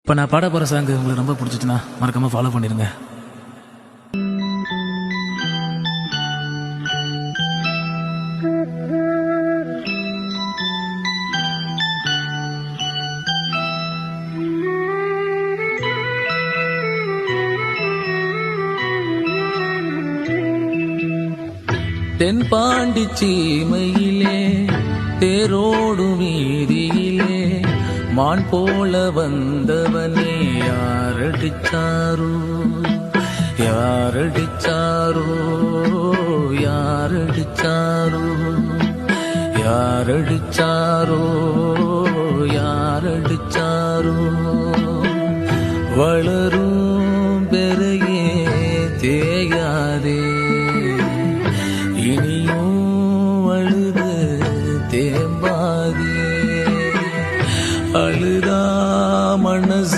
இப்போ நான் பாட போகிற சாங் உங்களுக்கு ரொம்ப பிடிச்சிச்சுன்னா மறக்காமல் ஃபாலோ பண்ணிடுங்க. தென்பாண்டி சீமையிலே தேரோடு வீதியிலே மான் போல வந்தவனே யாரடிச்சாரோ யாரடிச்சாரோ யாரடிச்சாரோ யாரடிச்சாரோ யாரடிச்சாரோ வளரும்